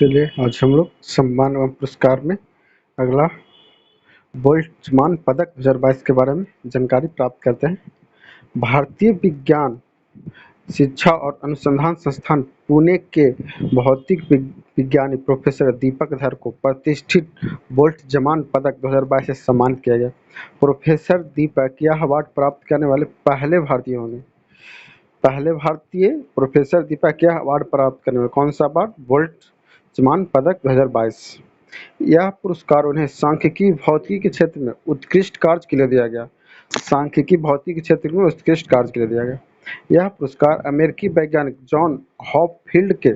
चलिए आज हम लोग सम्मान एवं पुरस्कार में अगला बोल्ट्जमान पदक 2022 के बारे में जानकारी प्राप्त करते हैं। भारतीय विज्ञान शिक्षा और अनुसंधान संस्थान पुणे के भौतिक विज्ञानी प्रोफेसर दीपक धर को प्रतिष्ठित बोल्ट्जमान पदक 2022 से सम्मानित किया गया। प्रोफेसर दीपक यह अवार्ड प्राप्त करने वाले पहले भारतीय प्रोफेसर दीपक यह अवार्ड प्राप्त करने वाले कौन सा अवार्ड? बोल्ट्जमान पदक 2022। यह पुरस्कार उन्हें सांख्यिकी भौतिकी के क्षेत्र में उत्कृष्ट कार्य के लिए दिया गया। सांख्यिकी भौतिकी के क्षेत्र में उत्कृष्ट कार्य के लिए दिया गया। यह पुरस्कार अमेरिकी वैज्ञानिक जॉन हॉपफील्ड के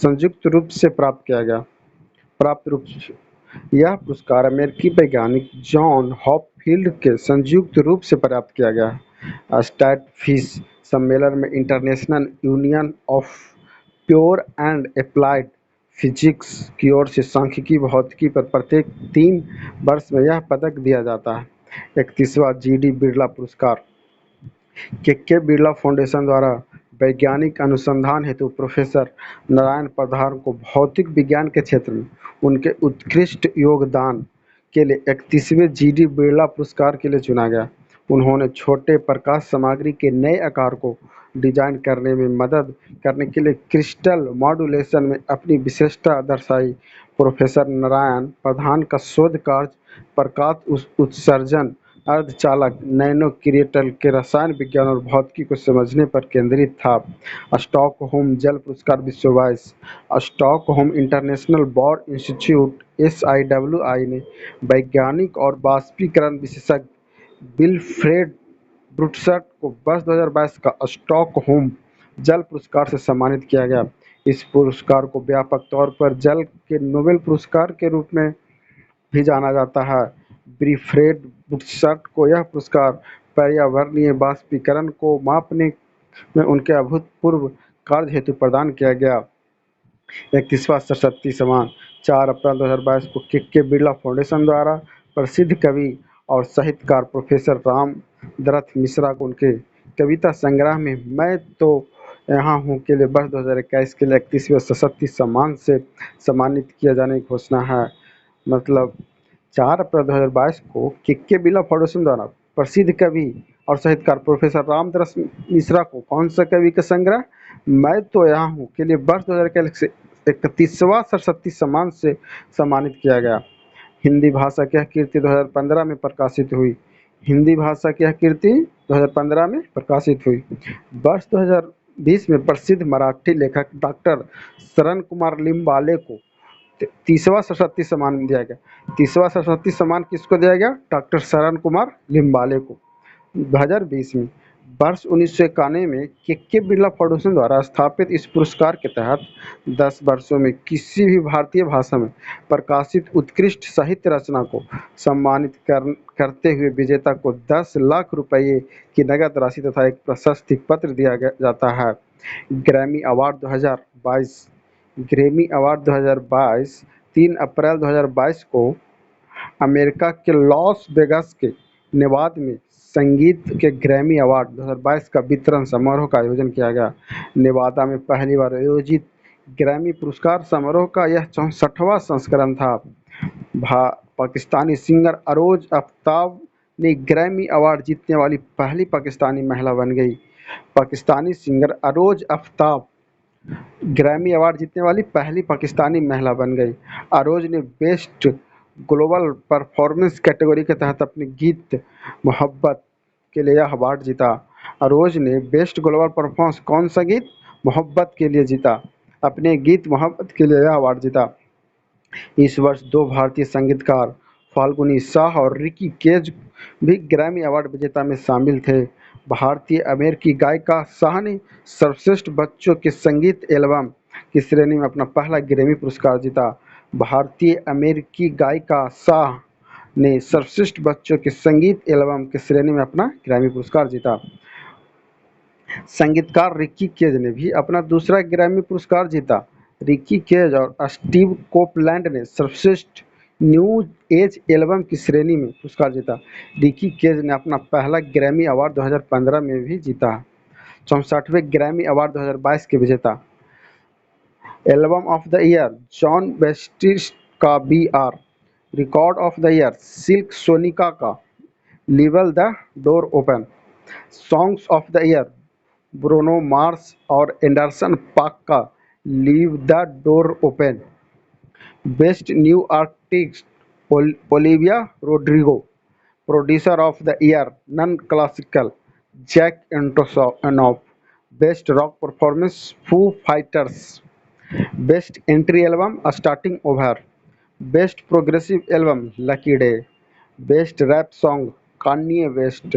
संयुक्त रूप से यह पुरस्कार अमेरिकी वैज्ञानिक जॉन हॉपफील्ड के संयुक्त रूप से प्राप्त किया गया। स्टैटफिश सम्मेलन में international union of pure and applied physics की ओर से सांख्यिकी भौतिकी पर प्रत्येक 3 वर्ष में यह पदक दिया जाता है। 31वां जी.डी. बिरला पुरस्कार के बिरला फाउंडेशन द्वारा वैज्ञानिक अनुसंधान हेतु प्रोफेसर नारायण प्रधान को भौतिक विज्ञान के क्षेत्र में उनके उत्कृष्ट योगदान के लिए 31वें जी.डी. बिरला पुरस्कार के लिए चुना गया। उन्होंने छोटे प्रकाश सामग्री के नए आकार को डिजाइन करने में मदद करने के लिए क्रिस्टल मॉड्यूलेशन में अपनी विशेषता दर्शाई। प्रोफेसर नारायण प्रधान का शोध कार्य प्रकाश उत्सर्जन, अर्धचालक, नैनो क्रिस्टल के रसायन विज्ञान और भौतिकी को समझने पर केंद्रित था। स्टॉकहोम जल पुरस्कार 2022 स्टॉकहोम इंटरनेशनल बॉर इंस्टीट्यूट (SIWI) ने वैज्ञानिक और बाष्पीकरण विशेषज्ञ विल्फ्रेड ब्रूट्सर्ट को वर्ष 2022 का स्टॉकहोम जल पुरस्कार से सम्मानित किया गया। इस पुरस्कार को व्यापक तौर पर जल के नोबेल पुरस्कार के रूप में भी जाना जाता है। विल्फ्रेड ब्रूट्सर्ट को यह पुरस्कार पर्यावरणीय बाष्पीकरण को मापने में उनके अभूतपूर्व कार्य हेतु प्रदान किया गया। 31वां सरस्वती सम्मान 4 अप्रैल 2022 को के बिरला फाउंडेशन द्वारा प्रसिद्ध कवि और साहित्यकार प्रोफेसर रामदरथ मिश्रा को उनके कविता संग्रह में मैं तो यहाँ हूँ के लिए वर्ष 2021 के लिए 31वें सरस्वती सम्मान से सम्मानित किया जाने की घोषणा है। मतलब 4 अप्रैल 2022 को के बिरला फाउंडेशन द्वारा प्रसिद्ध कवि और साहित्यकार प्रोफेसर रामदरथ मिश्रा को कौन सा कवि का संग्रह मैं तो यहाँ हूँ के लिए वर्ष 2021 से 31वां सरस्वती सम्मान से सम्मानित किया गया। हिंदी भाषा की यह कृति 2015 में प्रकाशित हुई। हिंदी भाषा की यह कृति 2015 में प्रकाशित हुई। वर्ष 2020 में प्रसिद्ध मराठी लेखक डॉक्टर शरण कुमार लिम्बाले को 30वां सरस्वती सम्मान दिया गया। 30वां सरस्वती सम्मान किसको दिया गया? डॉक्टर शरण कुमार लिम्बाले को 2020 में। वर्ष 1991 में के बिरला फाउंडेशन द्वारा स्थापित इस पुरस्कार के तहत 10 वर्षों में किसी भी भारतीय भाषा में प्रकाशित उत्कृष्ट साहित्य रचना को सम्मानित करते हुए विजेता को 10 लाख रुपये की नगद राशि तथा एक प्रशस्ति पत्र दिया जाता है। ग्रैमी अवार्ड 2022 3 अप्रैल 2022 को अमेरिका के लॉस वेगास के नेवादा में संगीत के ग्रैमी अवार्ड 2022 का वितरण समारोह का आयोजन किया गया। नेवादा में पहली बार आयोजित ग्रैमी पुरस्कार समारोह का यह 64वां संस्करण था। पाकिस्तानी सिंगर अरोज आफ्ताब ने ग्रैमी अवार्ड जीतने वाली पहली पाकिस्तानी महिला बन गई। Pakistani singer Arooj Aftab Grammy award जीतने वाली पहली पाकिस्तानी महिला बन गई। अरोज ने बेस्ट ग्लोबल परफॉर्मेंस कैटेगरी के तहत अपने गीत मोहब्बत के लिए यह अवार्ड जीता। अरोज ने बेस्ट ग्लोबल परफॉर्मेंस कौन सा गीत? मोहब्बत के लिए जीता। अपने गीत मोहब्बत के लिए यह अवार्ड जीता। इस वर्ष 2 भारतीय संगीतकार फाल्गुनी शाह और रिकी केज भी ग्रैमी अवार्ड विजेता में शामिल थे। भारतीय अमेरिकी गायिका शाह ने सर्वश्रेष्ठ बच्चों के संगीत एल्बम की श्रेणी में अपना पहला ग्रैमी पुरस्कार जीता। भारतीय अमेरिकी गायिका शाह ने सर्वश्रेष्ठ बच्चों के संगीत एल्बम की श्रेणी में अपना ग्रैमी पुरस्कार जीता। संगीतकार रिकी केज ने भी अपना दूसरा ग्रैमी पुरस्कार जीता। रिकी केज और स्टीव कोपलैंड ने सर्वश्रेष्ठ न्यू एज एल्बम की श्रेणी में पुरस्कार जीता। रिकी केज ने अपना पहला ग्रैमी अवार्ड 2015 में भी जीता। 64वें ग्रैमी अवार्ड 2022 के विजेता album of the year Jon Batiste का बी.आर. Record of the year Silk Sonic का leave the door open. Songs of the year Bruno Mars और एंडरसन पाक का leave the door open. Best new artist Olivia Rodrigo. Producer of the year non classical Jack Antonoff. Best rock performance Foo Fighters. Best entry album starting over. Best progressive album lucky day. Best rap song Kanye waste.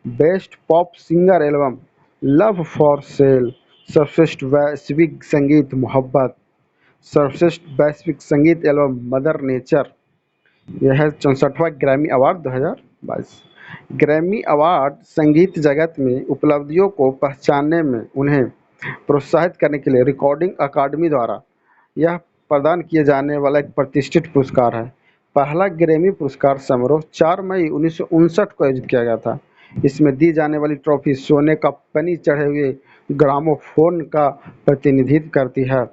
Best pop singer album love for sale. सर्वश्रेष्ठ वैश्विक संगीत मोहब्बत. सर्वश्रेष्ठ वैश्विक संगीत album mother nature. यह है 64वां Grammy award 2022. Grammy award संगीत जगत में उपलब्धियों को पहचानने में उन्हें प्रोत्साहित करने के लिए रिकॉर्डिंग अकादमी द्वारा यह प्रदान किए जाने वाला एक प्रतिष्ठित पुरस्कार है. पहला ग्रैमी पुरस्कार समारोह 4 मई 1959 को आयोजित किया गया था. इसमें दी जाने वाली ट्रॉफी सोने का पनी चढ़े हुए ग्रामोफोन का प्रतिनिधित्व करती है.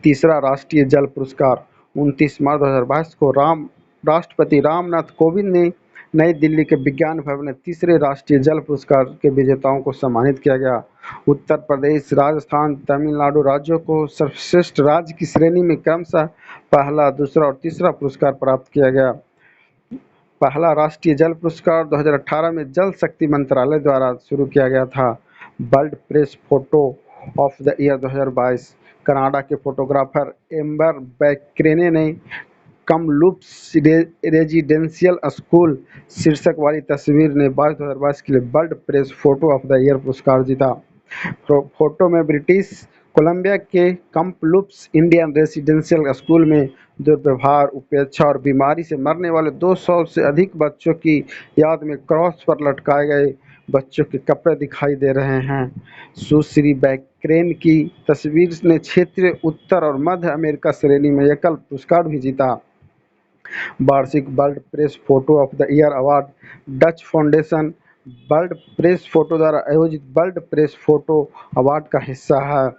तीसरा राष्ट्रीय जल पुरस्कार 29 मार्च 2022 को राष्ट्रपति रामनाथ कोविंद ने नई दिल्ली के विज्ञान भवन में तीसरे राष्ट्रीय जल पुरस्कार के विजेताओं को सम्मानित किया गया. उत्तर प्रदेश, राजस्थान, तमिलनाडु राज्यों को सर्वश्रेष्ठ राज्य की श्रेणी में क्रमशः पहला, दूसरा और तीसरा पुरस्कार प्राप्त किया गया. पहला राष्ट्रीय जल पुरस्कार 2018 में जल शक्ति मंत्रालय द्वारा शुरू किया गया था. World press photo of the year 2022 Canada के फोटोग्राफर एम्बर बैक्रेने ने कमलुप्स रेजिडेंशियल स्कूल शीर्षक वाली तस्वीर ने 2022 के लिए world press photo of the year पुरस्कार जीता. फोटो में ब्रिटिश कोलंबिया के कम्पलुप्स इंडियन रेजिडेंशियल स्कूल में दुर्व्यवहार, उपेक्षा और बीमारी से मरने वाले 200 से अधिक बच्चों की याद में क्रॉस पर लटकाए गए बच्चों के कपड़े दिखाई दे रहे हैं. सुश्री बैक्रेन की तस्वीर ने क्षेत्रीय उत्तर और मध्य अमेरिका श्रेणी में एकल पुरस्कार भी जीता. वार्षिक world press photo of the year award Dutch foundation world press photo द्वारा आयोजित वर्ल्ड प्रेस फोटो अवार्ड का हिस्सा है.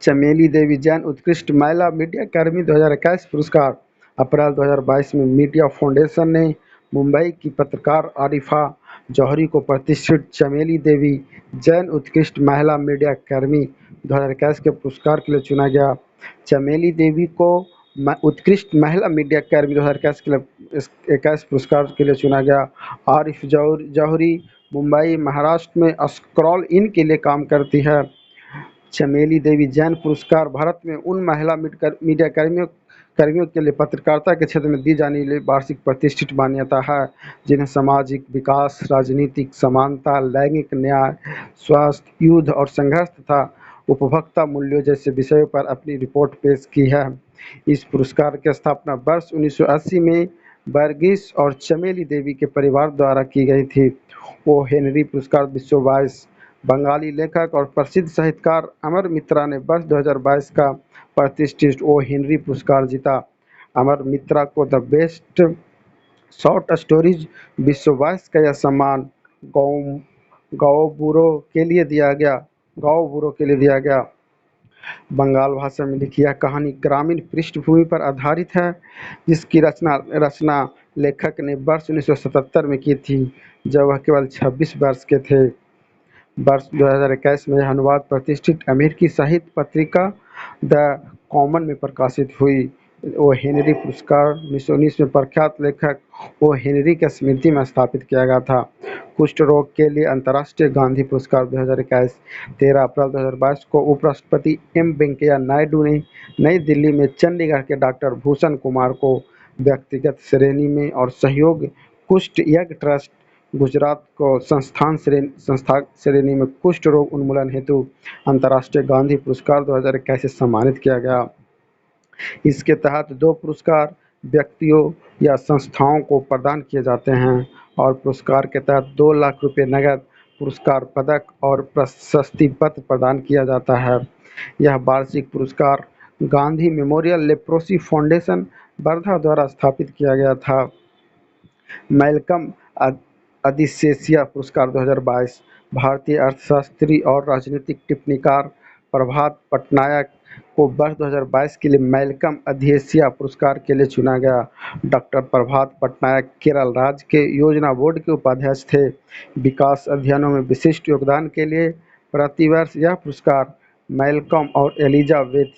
चमेली देवी जैन उत्कृष्ट महिला मीडिया कर्मी 2021 पुरस्कार. अप्रैल 2022 में मीडिया फाउंडेशन ने मुंबई की पत्रकार आरिफा जौहरी को प्रतिष्ठित चमेली देवी जैन उत्कृष्ट महिला मीडिया कर्मी 2021 के पुरस्कार के लिए चुना गया. चमेली देवी को उत्कृष्ट महिला मीडिया कर्मी 2021 के लिए 21 पुरस्कार के लिए चुना गया. आरिफ जौहरी मुंबई महाराष्ट्र में स्क्रॉल इन के लिए काम करती है. चमेली देवी जैन पुरस्कार भारत में उन महिला मीडिया कर्मियों के लिए पत्रकारिता के क्षेत्र में दी जाने वाली वार्षिक प्रतिष्ठित मान्यता है जिन्हें सामाजिक विकास, राजनीतिक समानता, लैंगिक न्याय, स्वास्थ्य, युद्ध और संघर्ष तथा उपभोक्ता मूल्यों जैसे विषयों पर अपनी रिपोर्ट पेश की है. इस पुरस्कार की स्थापना वर्ष 1980 में वर्गीस और चमेली देवी के परिवार द्वारा की गई थी. ओ हेनरी पुरस्कार 2022 बंगाली लेखक और प्रसिद्ध साहित्यकार अमर मित्रा ने वर्ष 2022 का प्रतिष्ठित ओ हेनरी पुरस्कार जीता. अमर मित्रा को द बेस्ट शॉर्ट स्टोरीज 2022 का यह सम्मान गाओबुरो के लिए दिया गया. बंगाल भाषा में लिखी यह कहानी ग्रामीण पृष्ठभूमि पर आधारित है जिसकी रचना लेखक ने वर्ष 1977 में की थी जब वह केवल 26 वर्ष के थे. वर्ष 2021 में यह अनुवाद प्रतिष्ठित अमेरिकी साहित्य पत्रिका द कॉमन में प्रकाशित हुई. ओ हेनरी पुरस्कार 1919 में प्रख्यात लेखक ओ हेनरी की स्मृति में स्थापित किया गया था. कुष्ठ रोग के लिए अंतर्राष्ट्रीय गांधी पुरस्कार 2021 13 अप्रैल 2022 को उपराष्ट्रपति एम वेंकैया नायडू ने नई दिल्ली में चंडीगढ़ के डॉक्टर भूषण कुमार को व्यक्तिगत श्रेणी में और सहयोग कुष्ठ यज्ञ ट्रस्ट गुजरात को संस्था श्रेणी में कुष्ठ रोग उन्मूलन हेतु अंतर्राष्ट्रीय गांधी पुरस्कार 2021 से सम्मानित किया गया. इसके तहत 2 पुरस्कार व्यक्तियों या संस्थाओं को प्रदान किए जाते हैं और पुरस्कार के तहत 2 लाख रुपये नगद, पुरस्कार पदक और प्रशस्ति पत्र प्रदान किया जाता है. यह वार्षिक पुरस्कार Gandhi memorial leprosy foundation Wardha द्वारा स्थापित किया गया था. मैल्कम अदिशेसिया पुरस्कार 2022 भारतीय अर्थशास्त्री और राजनीतिक टिप्पणीकार प्रभात पटनायक को वर्ष 2022 के लिए मैल्कम अध्यक्षीय पुरस्कार के लिए चुना गया। डॉक्टर प्रभात पटनायक केरल राज्य के योजना बोर्ड के उपाध्यक्ष थे। विकास अध्ययनों में विशिष्ट योगदान के लिए प्रतिवर्ष यह पुरस्कार मैल्कम और एलिजाबेथ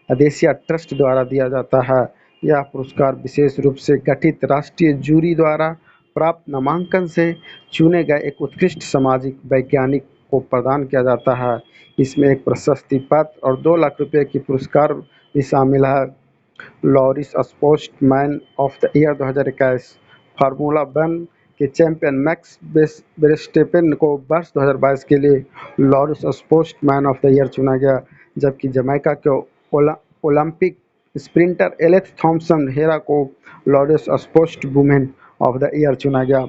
अदेसिया ट्रस्ट द्वारा दिया जाता है। यह पुरस्कार विशेष रूप से गठित राष्ट्रीय जूरी द्वारा प्राप्त नामांकन से चुने गए एक उत्कृष्ट सामाजिक वैज्ञानिक को प्रदान किया जाता है। इसमें एक प्रशस्ति पत्र और 2 लाख रुपए की पुरस्कार भी शामिल है। Laureus sportsman of the year 2021 formula one के चैंपियन मैक्स वेस्टस्टेपेन को वर्ष 2022 के लिए Laureus sportsman of the year चुना गया, जबकि जमैका के Olympic sprinter Elaine Thompson Herah को Laureus sportswoman of the year चुना गया।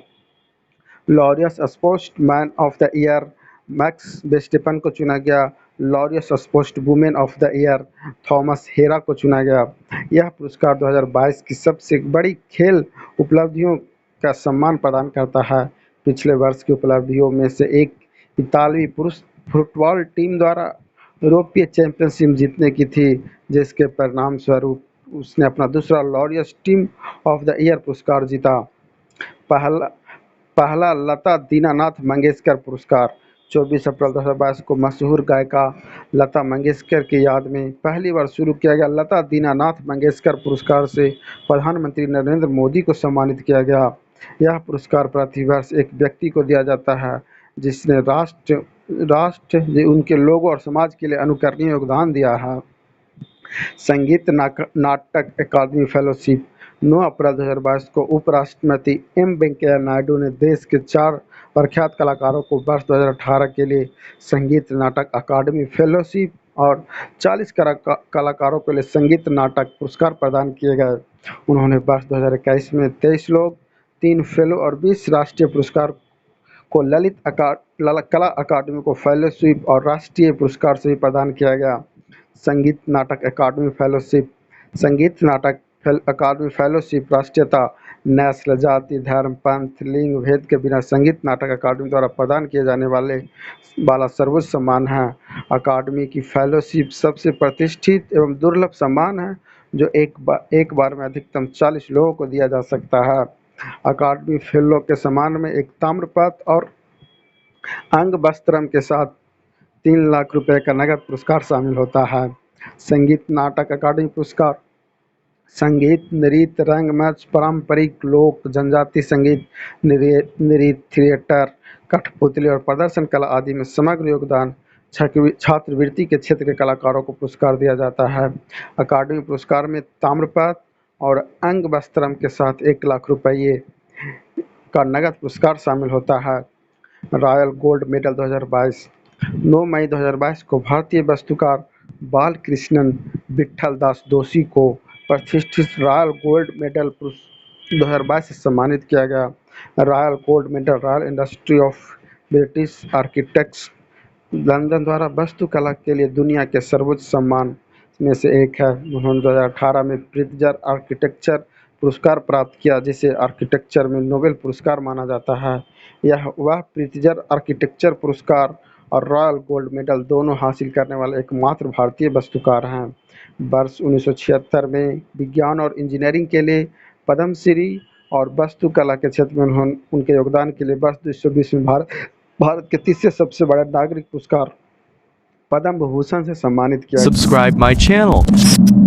Laureus sportsman of the year Max Verstappen को चुना गया। Laureus sportswoman of the year Thomas Herah को चुना गया। यह पुरस्कार 2022 की सबसे बड़ी खेल उपलब्धियों का सम्मान प्रदान करता है। पिछले वर्ष की उपलब्धियों में से एक इतालवी पुरुष फुटबॉल टीम द्वारा यूरोपीय चैंपियनशिप जीतने की थी, जिसके परिणाम स्वरूप उसने अपना दूसरा Laureus team of the year पुरस्कार जीता। पहला लता दीनानाथ मंगेशकर पुरस्कार 24 अप्रैल 2022 को मशहूर गायिका लता मंगेशकर की याद में पहली बार शुरू किया गया लता दीनानाथ मंगेशकर पुरस्कार से प्रधानमंत्री नरेंद्र मोदी को सम्मानित किया गया। यह पुरस्कार प्रतिवर्ष एक व्यक्ति को दिया जाता है जिसने राष्ट्र उनके लोगों और समाज के लिए अनुकरणीय योगदान दिया है। संगीत नाटक अकादमी फेलोशिप 9 अप्रैल 2022 को उपराष्ट्रपति एम वेंकैया नायडू ने देश के 4 प्रख्यात कलाकारों को वर्ष 2018 के लिए संगीत नाटक अकादमी फेलोशिप और 40 कलाकारों के लिए संगीत नाटक पुरस्कार प्रदान किए गए। उन्होंने वर्ष 2021 में 23 लोग, 3 फेलो और 20 राष्ट्रीय पुरस्कार को ललित कला अकादमी को फेलोशिप और राष्ट्रीय पुरस्कार से भी प्रदान किया गया। संगीत नाटक अकादमी फेलोशिप संगीत नाटक अकादमी फेलोशिप राष्ट्रीयता, नस्ल, जाति, धर्म, पंथ, लिंग भेद के बिना संगीत नाटक अकादमी द्वारा प्रदान किए जाने वाला सर्वोच्च सम्मान है। अकादमी की फेलोशिप सबसे प्रतिष्ठित एवं दुर्लभ सम्मान है जो एक बार में अधिकतम 40 लोगों को दिया जा सकता है। अकादमी फेलो के सम्मान में एक ताम्रपत्र और अंग वस्त्रम के साथ 3 लाख रुपए का नगद पुरस्कार शामिल होता है। संगीत नाटक अकादमी पुरस्कार संगीत, नृत्य, रंगमंच, पारंपरिक लोक जनजाति संगीत, नृत्य, थिएटर, कठपुतली और प्रदर्शन कला आदि में समग्र योगदान छात्रवृत्ति के क्षेत्र के कलाकारों को पुरस्कार दिया जाता है। अकादमी पुरस्कार में ताम्रपत्र और अंग वस्त्रम के साथ 1 लाख रुपये का नगद पुरस्कार शामिल होता है। रॉयल गोल्ड मेडल 2022 9 मई 2022 को भारतीय वास्तुकार बालकृष्णन विट्ठल दास दोषी को प्रतिष्ठित रॉयल गोल्ड मेडल 2022 से सम्मानित किया गया। Royal gold medal royal institute of British architects London द्वारा वास्तुकला के लिए दुनिया के सर्वोच्च सम्मान में से एक है। उन्होंने 2018 में प्रित्जर आर्किटेक्चर पुरस्कार प्राप्त किया, जिसे आर्किटेक्चर में नोबेल पुरस्कार माना जाता है। वह प्रित्जर आर्किटेक्चर पुरस्कार और रॉयल गोल्ड मेडल दोनों हासिल करने वाले एकमात्र भारतीय वास्तुकार हैं। वर्ष 1976 में विज्ञान और इंजीनियरिंग के लिए पद्मश्री और वास्तुकला के क्षेत्र में उनके योगदान के लिए वर्ष 2020 में भारत के तीसरे सबसे बड़े नागरिक पुरस्कार पद्म भूषण से सम्मानित किया। Subscribe my channel.